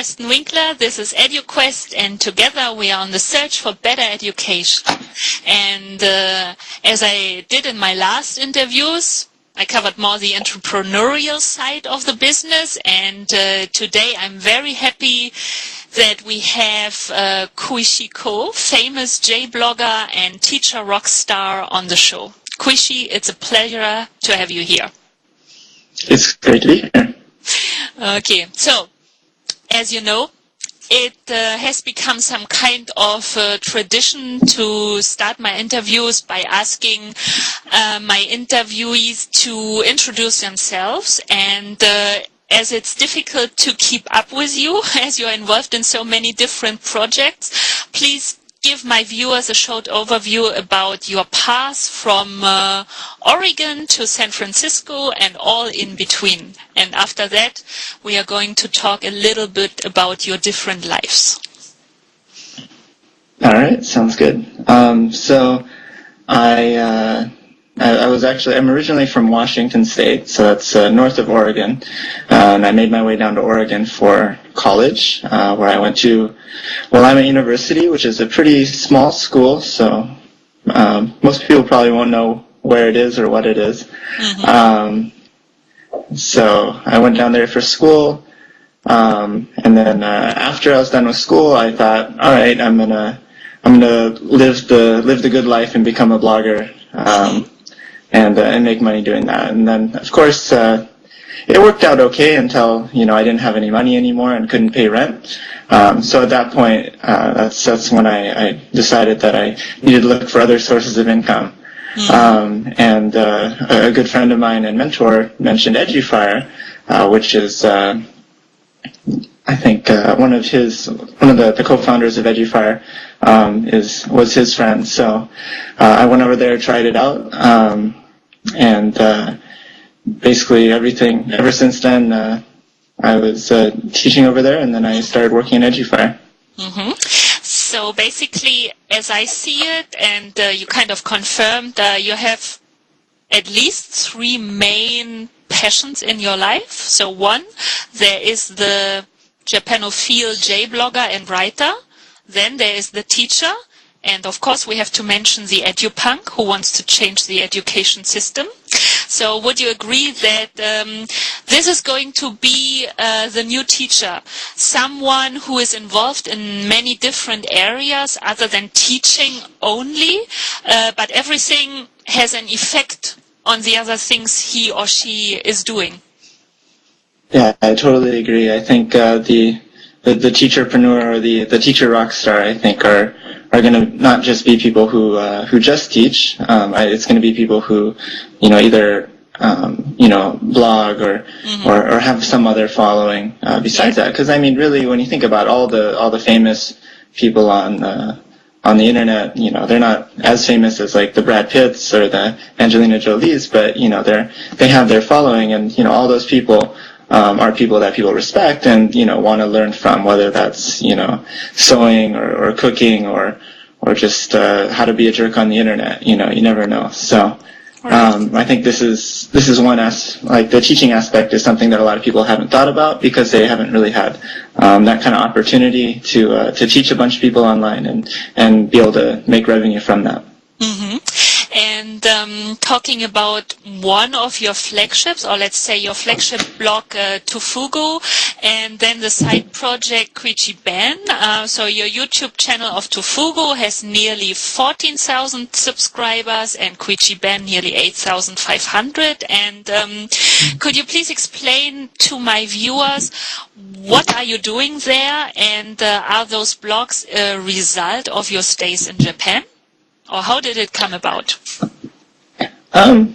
Kirsten Winkler. This is EDUKWEST, and together we are on the search for better education. And as I did in my last interviews, I covered more the entrepreneurial side of the business, and today I'm very happy that we have Koichi Ko, famous JBlogger and Teacher Rockstar, on the show. Koichi, it's a pleasure to have you here. It's great to be here. Okay, so as you know, it has become some kind of tradition to start my interviews by asking my interviewees to introduce themselves, and as it's difficult to keep up with you, as you're involved in so many different projects, please give my viewers a short overview about your path from Oregon to San Francisco and all in between. And after that, we are going to talk a little bit about your different lives. All right, sounds good. So I'm originally from Washington State, so that's north of Oregon, and I made my way down to Oregon for college, where I went to Willamette University, which is a pretty small school, so most people probably won't know where it is or what it is. Mm-hmm. So I went down there for school, and then after I was done with school, I thought, all right, I'm gonna live the good life and become a blogger. And make money doing that. And then, of course, it worked out okay until, I didn't have any money anymore and couldn't pay rent. So at that point, that's when I decided that I needed to look for other sources of income. And a good friend of mine and mentor mentioned EduFire, which is, I think, one of the co-founders of EduFire was his friend. So I went over there, tried it out, and basically everything ever since then, I was teaching over there, and then I started working in EduFire. Mm-hmm. So basically, as I see it, and you kind of confirmed, you have at least three main passions in your life. So one, there is the Japanophile JBlogger and writer. Then there is the teacher, and of course we have to mention the edupunk who wants to change the education system. So would you agree that this is going to be the new teacher, someone who is involved in many different areas other than teaching only, but everything has an effect on the other things he or she is doing? Yeah, I totally agree. I think the teacherpreneur or the teacher rockstar, I think, are going to not just be people who just teach. It's going to be people who, either blog or have some other following besides that. Because I mean, really, when you think about all the famous people on the internet, they're not as famous as like the Brad Pitts or the Angelina Jolies, but they have their following, and all those people are people that people respect and want to learn from, whether that's sewing or cooking or just how to be a jerk on the internet. You never know. So I think this is one like the teaching aspect is something that a lot of people haven't thought about because they haven't really had that kind of opportunity to teach a bunch of people online and be able to make revenue from that. Mm-hmm. And talking about one of your flagships, or let's say your flagship blog, Tofugu, and then the side project Koichi Ben. So your YouTube channel of Tofugu has nearly 14,000 subscribers, and Koichi Ben nearly 8,500. And could you please explain to my viewers what are you doing there, and are those blogs a result of your stays in Japan? Or how did it come about?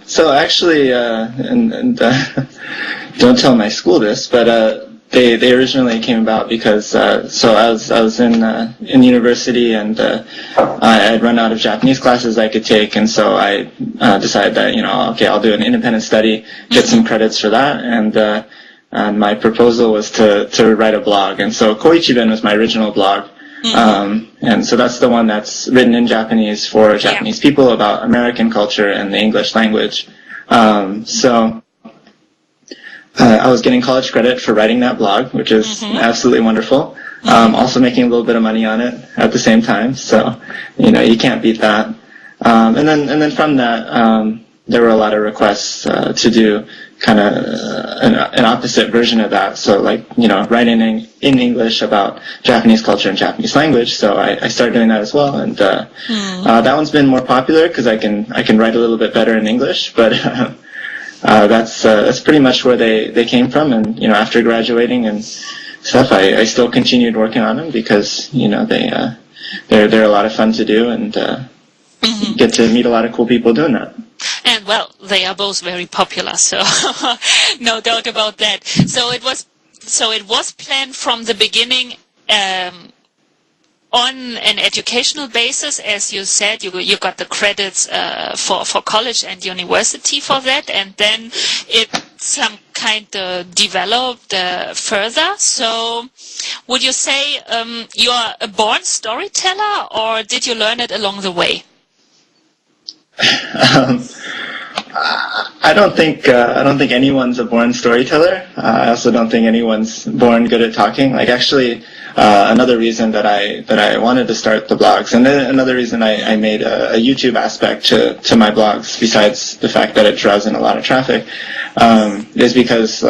So actually, don't tell my school this, but they originally came about because so I was in university and I had run out of Japanese classes I could take, and so I decided that okay, I'll do an independent study, get some credits for that, and my proposal was to write a blog, and so Koichi Ben was my original blog. And so that's the one that's written in Japanese for Japanese people about American culture and the English language. So I was getting college credit for writing that blog, which is absolutely wonderful. Also making a little bit of money on it at the same time, so you can't beat that. And then from that, there were a lot of requests to do kind of an opposite version of that. So writing in English about Japanese culture and Japanese language. So I started doing that as well, and that one's been more popular because I can write a little bit better in English, but. That's pretty much where they came from, and after graduating and stuff, I still continued working on them because they're a lot of fun to do, and get to meet a lot of cool people doing that. And well, they are both very popular, so no doubt about that. So it was planned from the beginning. On an educational basis, as you said, you got the credits for college and university for that, and then it some kind of developed further. So would you say you are a born storyteller, or did you learn it along the way? I don't think anyone's a born storyteller. I also don't think anyone's born good at talking. Actually, another reason that I wanted to start the blogs, and then another reason I made a YouTube aspect to my blogs, besides the fact that it draws in a lot of traffic, is because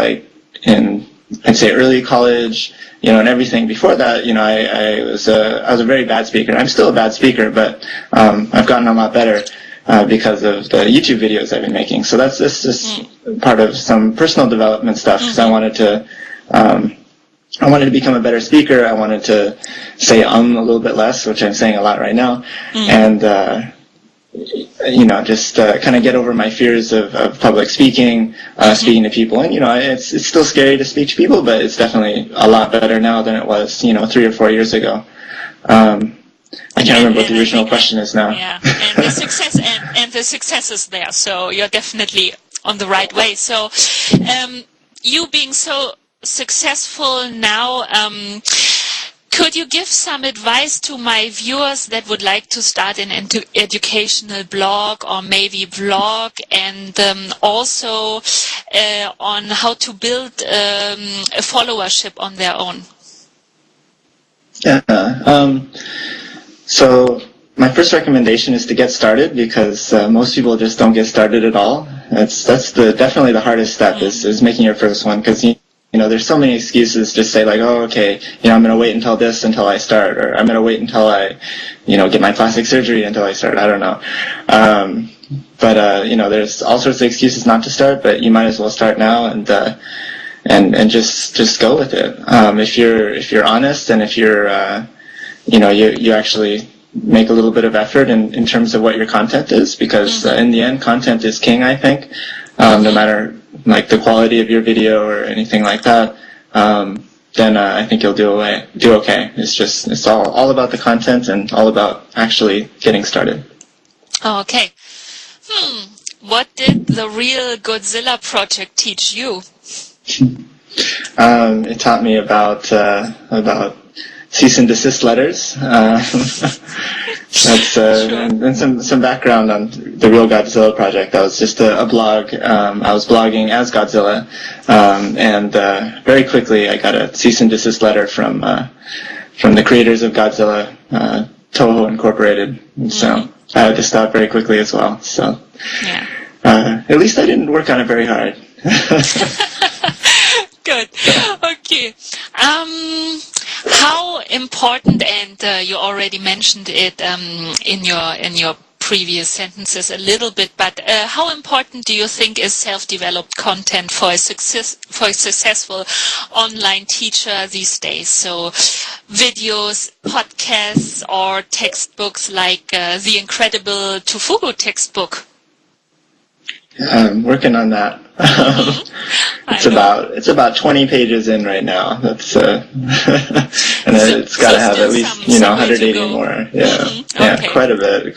in I'd say early college, and everything before that, I was a very bad speaker. I'm still a bad speaker, but I've gotten a lot better. Because of the YouTube videos I've been making. So that's just part of some personal development stuff, because I wanted to become a better speaker. I wanted to say a little bit less, which I'm saying a lot right now, and just kind of get over my fears of public speaking, speaking to people. And it's still scary to speak to people, but it's definitely a lot better now than it was 3 or 4 years ago. I can't remember what the original question is now. Yeah, and the success is there, so you're definitely on the right way. So, you being so successful now, could you give some advice to my viewers that would like to start an educational blog or maybe vlog, and also on how to build a followership on their own? Yeah. So my first recommendation is to get started, because most people just don't get started at all. That's definitely the hardest step is making your first one, because there's so many excuses. Just say I'm going to wait until I start, or I'm going to wait until I get my plastic surgery until I start. I don't know. But there's all sorts of excuses not to start, but you might as well start now and just go with it. If you're honest, and if you're you actually make a little bit of effort in terms of what your content is, because in the end, content is king, I think. No matter the quality of your video or anything like that, then I think you'll do okay. It's all about the content and all about actually getting started. Oh, okay. What did the Real Godzilla project teach you? It taught me about cease and desist letters. That's and some background on the Real Godzilla project. That was just a blog. I was blogging as Godzilla, and very quickly I got a cease and desist letter from the creators of Godzilla, Toho Incorporated. So I had to stop very quickly as well. So at least I didn't work on it very hard. Good. Okay. How important, and you already mentioned it in your previous sentences a little bit, but how important do you think is self-developed content for a successful online teacher these days? So videos, podcasts, or textbooks like the incredible Tofugu textbook? I'm working on that. It's about 20 pages in right now. That's and it's got to have at least 180 more. Yeah, okay. Quite a bit.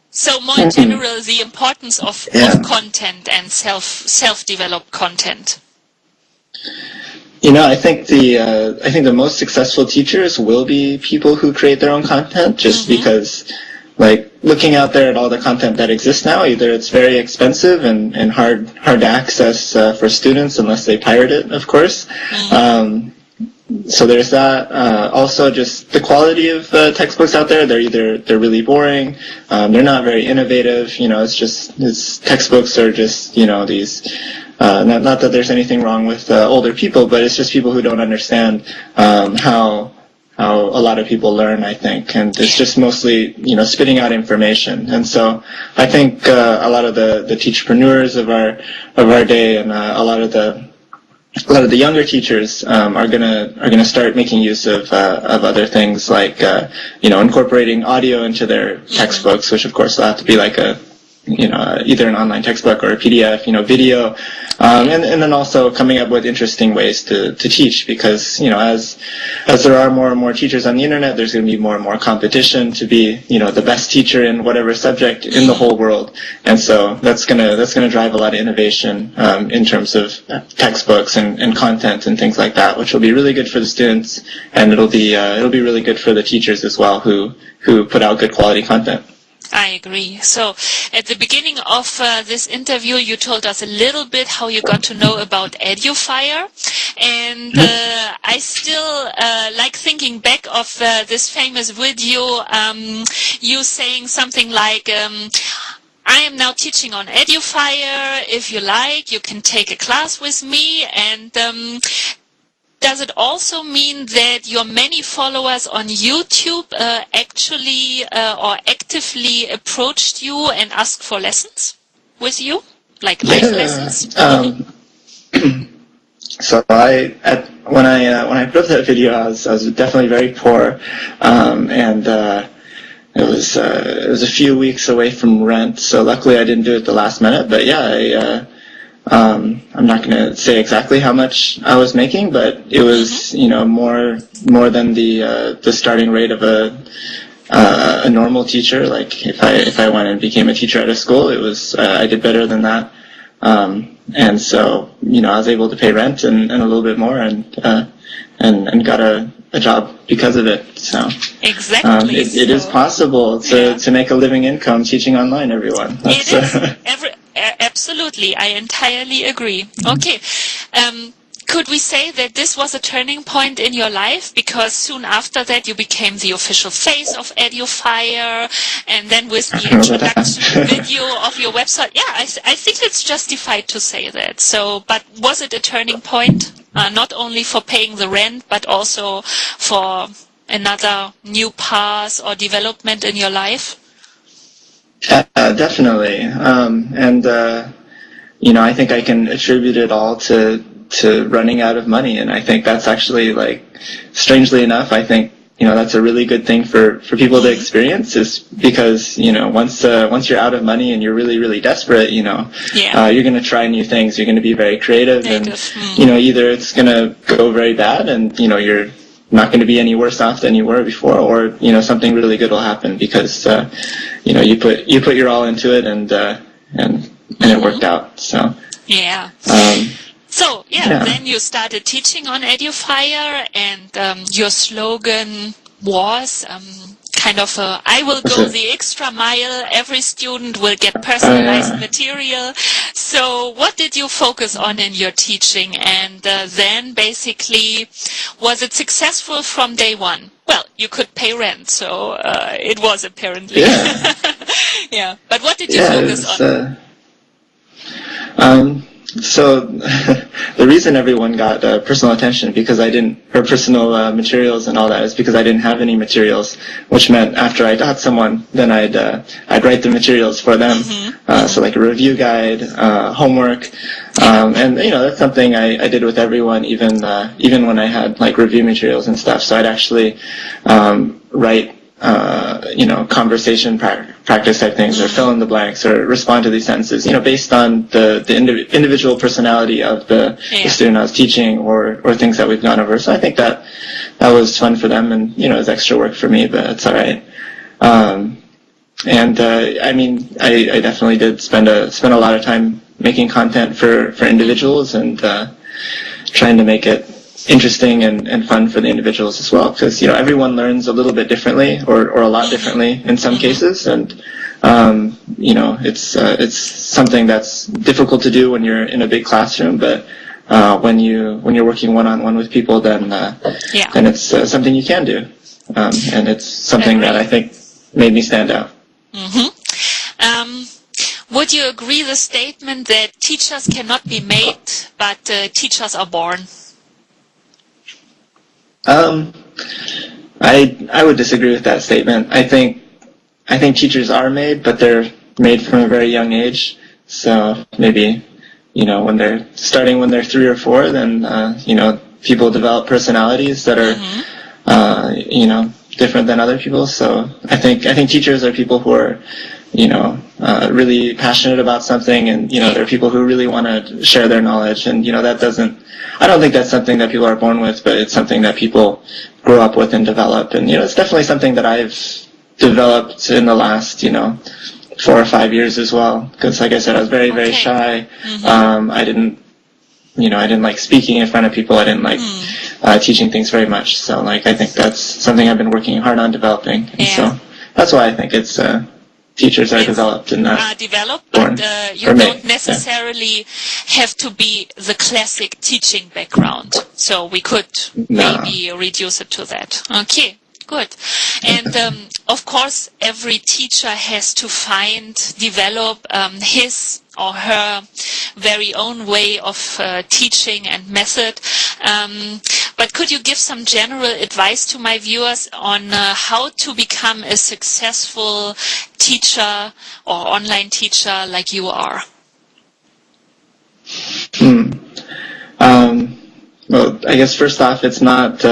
So more in general, the importance of content and self-developed content. I think the most successful teachers will be people who create their own content, just because like looking out there at all the content that exists now, either it's very expensive and hard to access for students unless they pirate it, of course. So there's that. Also, just the quality of textbooks out there. They're really boring. They're not very innovative. It's textbooks are just these. Not that there's anything wrong with older people, but it's just people who don't understand how a lot of people learn, I think, and it's just mostly spitting out information. And so I think a lot of the teachpreneurs of our day and a lot of the younger teachers are gonna start making use of other things like incorporating audio into their textbooks, which of course will have to be like either an online textbook or a PDF, video, and then also coming up with interesting ways to teach, because as there are more and more teachers on the internet, there's going to be more and more competition to be the best teacher in whatever subject in the whole world, and so that's gonna drive a lot of innovation in terms of textbooks and content and things like that, which will be really good for the students, and it'll be really good for the teachers as well who put out good quality content. I agree. So at the beginning of this interview, you told us a little bit how you got to know about EduFire. And I still like thinking back of this famous video, you saying something like, I am now teaching on EduFire. If you like, you can take a class with me. And does it also mean that your many followers on YouTube actually or actively approached you and asked for lessons with you, like live lessons? So when I put up that video, I was definitely very poor, and it was a few weeks away from rent. So luckily I didn't do it the last minute. But yeah, I'm not going to say exactly how much I was making, but it was more than the starting rate of a normal teacher. Like if I went and became a teacher at a school, it was I did better than that, and so I was able to pay rent and a little bit more, and got a job because of it. So exactly, it is possible to make a living income teaching online. Everyone, it is. Absolutely, I entirely agree. Okay, could we say that this was a turning point in your life, because soon after that you became the official face of EduFire, and then with the introduction video of your website? Yeah, I think it's justified to say that. So, but was it a turning point, not only for paying the rent, but also for another new path or development in your life? Definitely, and I think I can attribute it all to running out of money, and I think that's actually, like, strangely enough, I think that's a really good thing for people to experience, is because once you're out of money and you're really, really desperate, you're going to try new things. You're going to be very creative, and either it's going to go very bad and you're not going to be any worse off than you were before, or something really good will happen because you put your all into it, and it worked out. So yeah. Then you started teaching on EduFire, and your slogan was kind of I will go the extra mile. Every student will get personalized material. So what did you focus on in your teaching? And then basically, was it successful from day one? Well, you could pay rent, so it was apparently. Yeah. Yeah. But what did you focus on? So the reason everyone got personal attention personal materials and all that is because I didn't have any materials, which meant after I taught someone, then I'd write the materials for them. So like a review guide, homework, and that's something I did with everyone, even when I had like review materials and stuff. So I'd actually write conversation practice type things, or fill in the blanks, or respond to these sentences, based on the individual personality of the student I was teaching, or things that we've gone over. So I think that was fun for them, and it was extra work for me, but it's all right. I definitely did spend a lot of time making content for individuals, and trying to make it interesting and fun for the individuals as well, because everyone learns a little bit differently or a lot differently in some cases, and it's something that's difficult to do when you're in a big classroom, but when you're working one-on-one with people, then it's something you can do, and it's something that I think made me stand out. Would you agree the statement that teachers cannot be made, but teachers are born? I would disagree with that statement. I think teachers are made, but they're made from a very young age. So maybe, when they're 3 or 4, then, people develop personalities that are, different than other people. So I think teachers are people who are, really passionate about something, and, they're people who really want to share their knowledge. And, I don't think that's something that people are born with, but it's something that people grow up with and develop. And, it's definitely something that I've developed in the last, 4 or 5 years as well. Because, like I said, I was very, very shy. I didn't like speaking in front of people. I didn't like teaching things very much. So, I think that's something I've been working hard on developing. And so that's why I think it's teachers are developed and not born. But you don't necessarily have to be the classic teaching background. So we could maybe reduce it to that. Okay. Good. And of course, every teacher has to develop his or her very own way of teaching and method. But could you give some general advice to my viewers on how to become a successful teacher or online teacher like you are? Well, I guess first off, it's not...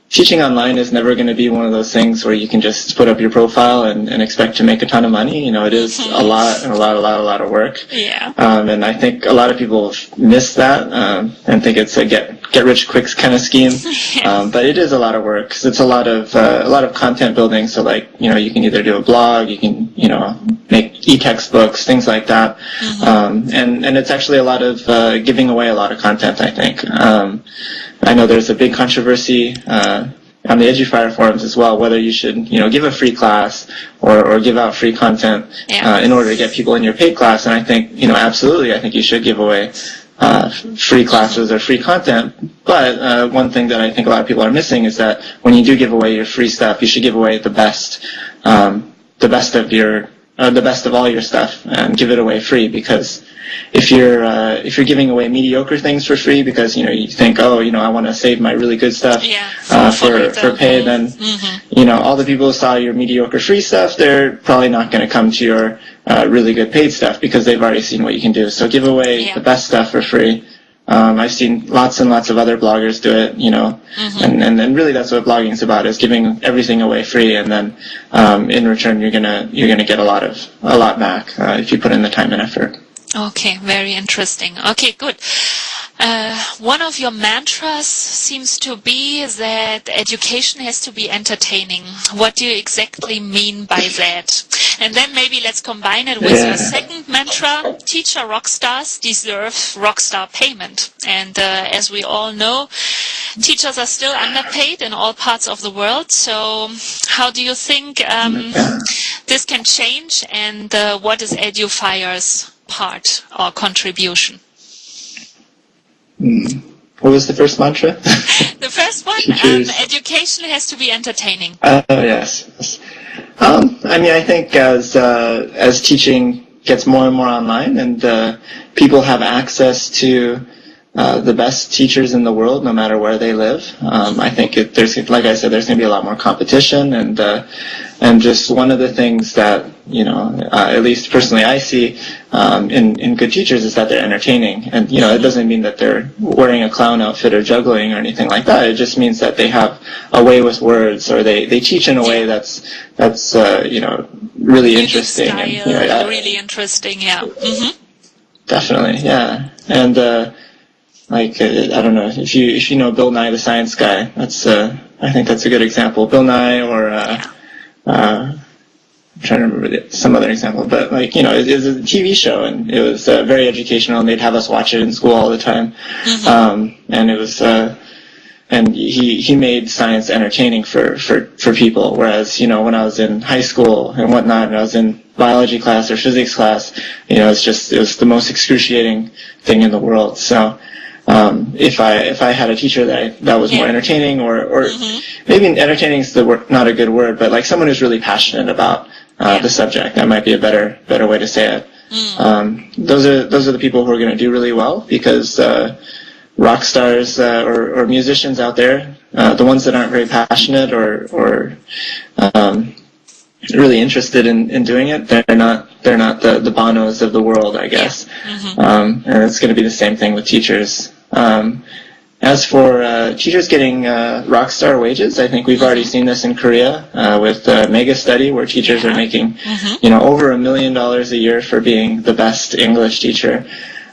teaching online is never going to be one of those things where you can just put up your profile and expect to make a ton of money. It is a lot of work. Yeah. And I think a lot of people miss that and think it's a get rich quick kind of scheme. But it is a lot of work, 'cause it's a lot of content building. So you can either do a blog, you can make e-textbooks, things like that. And it's actually a lot of giving away a lot of content, I think. I know there's a big controversy on the EduFire forums as well, whether you should, give a free class or give out free content in order to get people in your paid class. And I think, absolutely, I think you should give away free classes or free content. But one thing that I think a lot of people are missing is that when you do give away your free stuff, you should give away the best of all your stuff and give it away free, because if you're giving away mediocre things for free because you think, I want to save my really good stuff for pay, then all the people who saw your mediocre free stuff, they're probably not going to come to your really good paid stuff because they've already seen what you can do. So give away the best stuff for free. I've seen lots and lots of other bloggers do it, and really that's what blogging is about, is giving everything away free, and then in return you're gonna get a lot back if you put in the time and effort. Okay, very interesting. Okay, good. One of your mantras seems to be that education has to be entertaining. What do you exactly mean by that? And then maybe let's combine it with your second mantra: teacher rockstars deserve rockstar payment. And as we all know, teachers are still underpaid in all parts of the world. So how do you think this can change, and what is EduFire's part or contribution? What was the first mantra? The first one, education has to be entertaining. Yes. I think as teaching gets more and more online, and people have access to the best teachers in the world, no matter where they live, I think there's going to be a lot more competition, and just one of the things that at least personally I see in good teachers is that they're entertaining, and it doesn't mean that they're wearing a clown outfit or juggling or anything like that. It just means that they have a way with words, or they teach in a way that's really interesting. Style, and really interesting, Definitely, yeah. And I don't know if you know Bill Nye the Science Guy. I think that's a good example. Bill Nye, or I'm trying to remember some other example, but like, you know, it was a TV show, and it was very educational, and they'd have us watch it in school all the time. And it was, and he made science entertaining for people, whereas, you know, when I was in high school and whatnot, and I was in biology class or physics class, you know, it was the most excruciating thing in the world. So, if I had a teacher that was more entertaining, or maybe entertaining is not a good word, but like someone who's really passionate about the subject, that might be a better way to say it. Those are the people who are going to do really well, because rock stars or musicians out there, the ones that aren't very passionate or really interested in doing it, they're not the Bonos of the world, I guess. And it's going to be the same thing with teachers. As for teachers getting rock star wages, I think we've already seen this in Korea with a mega study where teachers are making, you know, over $1 million a year for being the best English teacher,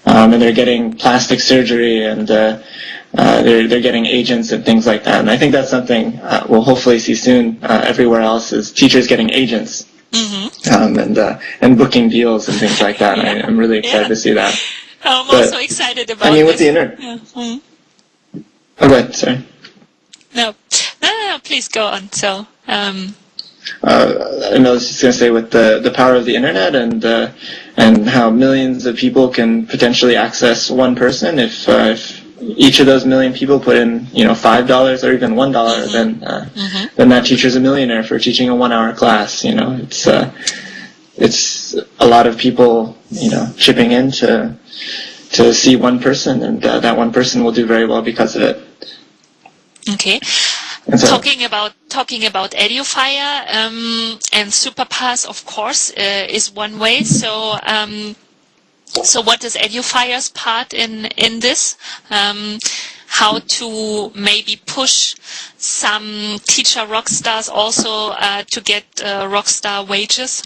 and they're getting plastic surgery, and they're getting agents and things like that. And I think that's something we'll hopefully see soon everywhere else, is teachers getting agents and booking deals and things like that. I'm really excited to see that. I'm also excited about it. I mean, with the internet. Oh, go ahead, sorry. No, please go on. So, I was just going to say, with the power of the internet and how millions of people can potentially access one person, if each of those million people put in, you know, $5 or even $1, then that teacher's a millionaire for teaching a 1-hour class. You know, it's a lot of people, you know, chipping in to see one person, and that one person will do very well because of it. Okay. So, talking about EduFire and SuperPass, of course, is one way. So what is EduFire's part in this? How to maybe push some teacher rockstars also to get rockstar wages?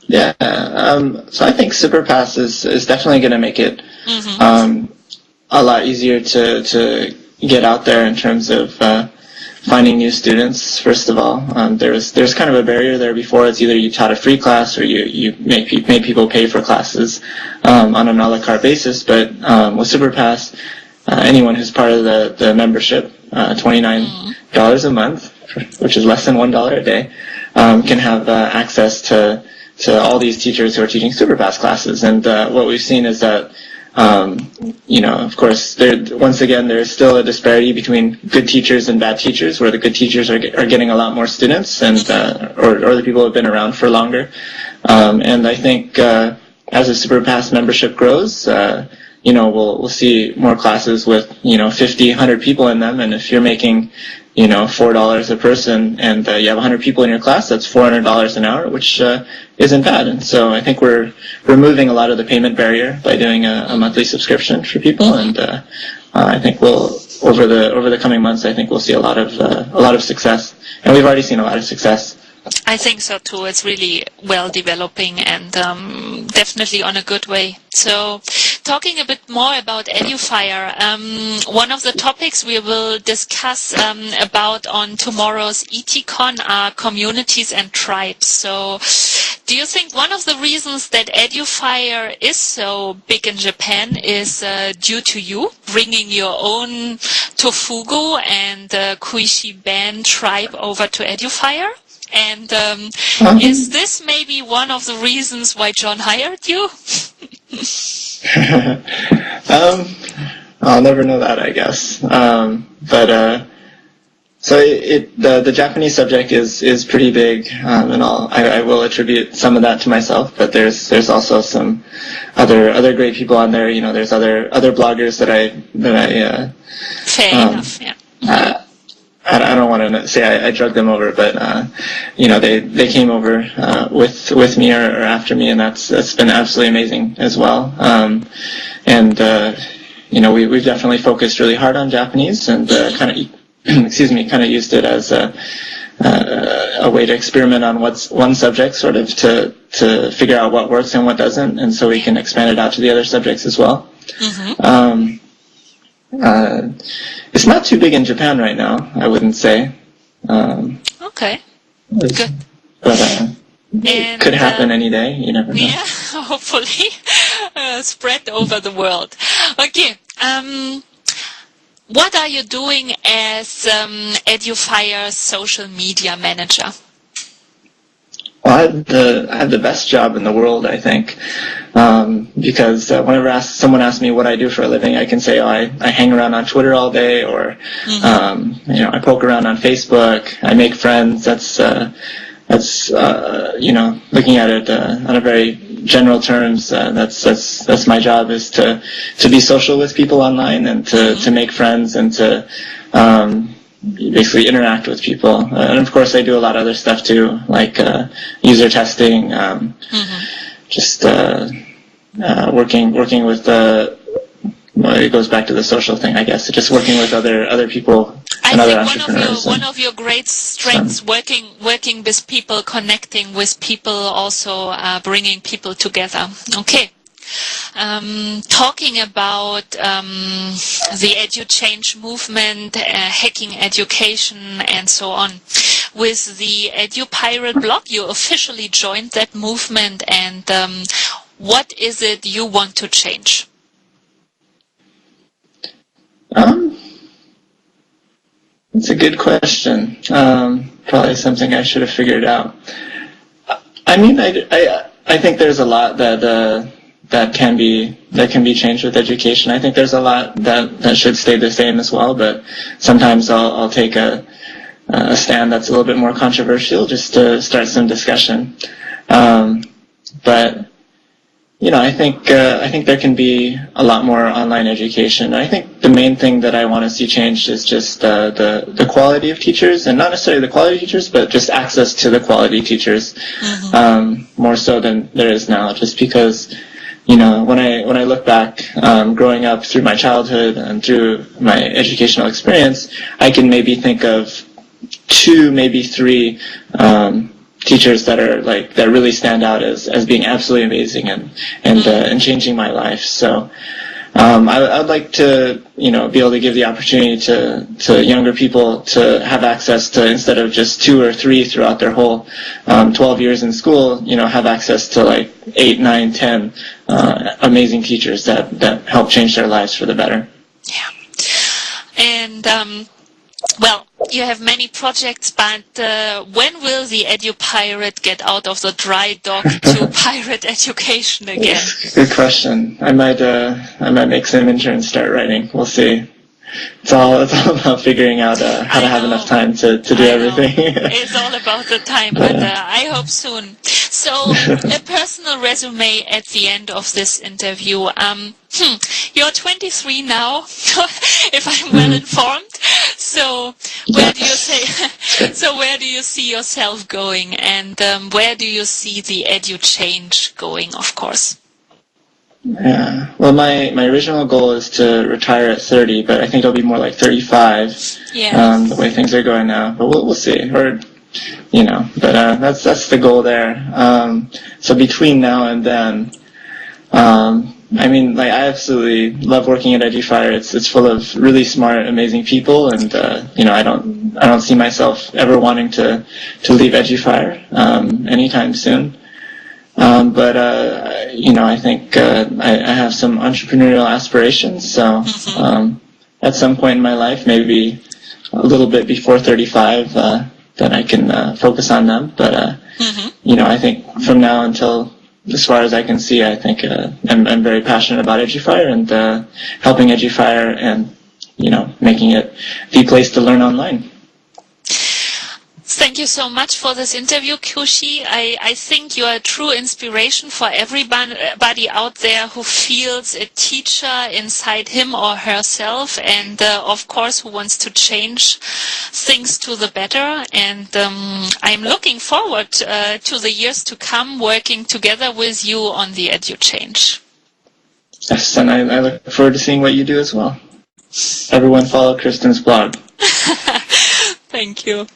Yeah, so I think SuperPass is definitely going to make it a lot easier to get out there in terms of finding new students. First of all, there's kind of a barrier there before. It's either you taught a free class, or you made people pay for classes on an a la carte basis. But with SuperPass, anyone who's part of the membership, $29 a month, which is less than $1 a day, can have access to all these teachers who are teaching SuperPass classes. And what we've seen is that, you know, of course, once again, there's still a disparity between good teachers and bad teachers, where the good teachers are getting a lot more students, and or the people who have been around for longer. And I think as the SuperPass membership grows, you know, we'll see more classes with, you know, 50, 100 people in them. And if you're making, you know, $4 a person, and you have 100 people in your class, that's $400 an hour, which isn't bad. And so I think we're removing a lot of the payment barrier by doing a monthly subscription for people. And I think we'll over the coming months, I think we'll see a lot of success, and we've already seen a lot of success. I think so too. It's really well developing, and definitely on a good way. So, talking a bit more about EduFire, one of the topics we will discuss about on tomorrow's ETCon are communities and tribes. So, do you think one of the reasons that EduFire is so big in Japan is due to you bringing your own Tofugu and Koichi band tribe over to EduFire? And is this maybe one of the reasons why John hired you? I'll never know that, I guess. So the Japanese subject is pretty big, and I will attribute some of that to myself. But there's also some other great people on there. You know, there's other bloggers that I fair enough, yeah. I don't want to say I drugged them over, but you know, they came over with me or after me, and that's been absolutely amazing as well. And you know, we've definitely focused really hard on Japanese, and kind of used it as a way to experiment on one subject, sort of to figure out what works and what doesn't, and so we can expand it out to the other subjects as well. It's not too big in Japan right now, I wouldn't say. Okay. Good. But it could happen any day. You never know. Yeah, hopefully spread over the world. Okay. What are you doing as EduFire's social media manager? Well, I have the best job in the world, I think, because whenever someone asks me what I do for a living, I can say, oh, I hang around on Twitter all day, or I poke around on Facebook, I make friends. That's looking at it on a very general terms. That's my job, is to be social with people online and to make friends and to basically interact with people. And of course I do a lot of other stuff too, like user testing, just working with it goes back to the social thing, I guess. Just working with other people and other entrepreneurs. One of your great strengths, working with people, connecting with people, also bringing people together. Okay. Talking about the EduChange movement, hacking education, and so on. With the EduPirate blog, you officially joined that movement, and what is it you want to change? It's a good question. Probably something I should have figured out. I mean, I think there's a lot that can be changed with education. I think there's a lot that should stay the same as well, but sometimes I'll take a stand that's a little bit more controversial just to start some discussion. But I think there can be a lot more online education. I think the main thing that I want to see changed is just the quality of teachers, and not necessarily the quality of teachers, but just access to the quality teachers, more so than there is now. Just because, when I look back, growing up through my childhood and through my educational experience, I can maybe think of 2, maybe 3 teachers that really stand out as being absolutely amazing and changing my life. So I'd like to be able to give the opportunity to younger people to have access to, instead of just 2 or 3 throughout their whole 12 years in school, have access to 8, 9, 10 amazing teachers that help change their lives for the better. Yeah. And well, you have many projects, but when will the EduPirate get out of the dry dock to pirate education again? Good question. I might make some interns start writing. We'll see. It's all about figuring out how to have enough time to do everything. It's all about the time, but I hope soon. So, a personal resume at the end of this interview. You're 23 now, if I'm well informed. So, where do you see yourself going, and where do you see the EduChange going, of course? Yeah. Well, my original goal is to retire at 30, but I think it'll be more like 35. Yeah. The way things are going now, but we'll see. Or, but that's the goal there. So between now and then, I absolutely love working at EduFire. It's full of really smart, amazing people, and I don't see myself ever wanting to leave EduFire anytime soon. But I think I have some entrepreneurial aspirations. So at some point in my life, maybe a little bit before 35, that I can focus on them. But I think from now until, as far as I can see, I think I'm very passionate about EduFire and helping EduFire and making it the place to learn online. Thank you so much for this interview, Koichi. I think you are a true inspiration for everybody out there who feels a teacher inside him or herself, and of course who wants to change things to the better. And I'm looking forward to the years to come, working together with you on the EduChange. Yes, and I look forward to seeing what you do as well. Everyone follow Kristen's blog. Thank you.